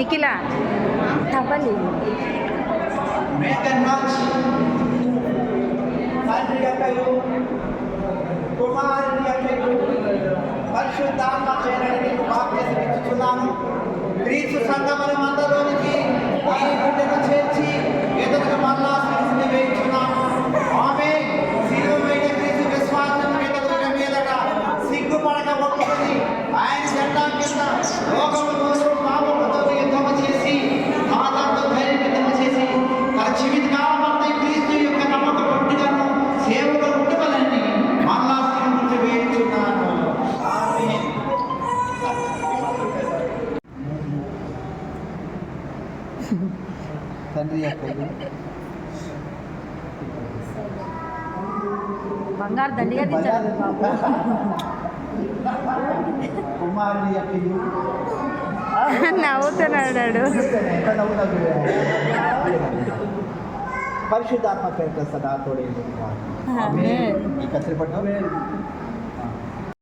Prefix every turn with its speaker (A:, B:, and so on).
A: నిఖిల తవ్వాలి
B: తండ్రి యొక్కయు కుమారుని యొక్కయు పరిశుద్ధాత్మ చేరని నీకు బాప్తిసం ఇచ్చుచున్నాను. క్రీస్తు సంగమన మందలోనికి ఈ బిడ్డను చేర్చి ఎదురుగా మరలా శిరస్సుని వేయించున్నాను. ఆమె శిలువైన క్రీస్తు విశ్వాసం ఎదురుగా మీదట సిగ్గుపడక ఒప్పుకొని ఆయన జెండా కింద లోకముతో పాపముతో యుద్ధము చేసి ఆదాంతో ధైర్యం యుద్ధము చేసి తన జీవిత కాలమంతా క్రీస్తు యొక్క నమ్మక పొట్టుగాను సేవలో ఉండుకోవాలని మరలా శిరస్సుని వేయించున్నాను. ఆమేన్. తండ్రి యొక్క
A: బంగారు దండిగా తెచ్చారు బాబు.
B: కుమారుని యొక్క
A: నవ్వుతున్నాడు.
B: పరిశుద్ధాత్మ పేరుతో సదా తోడే ఈ కత్తిరి పట్టు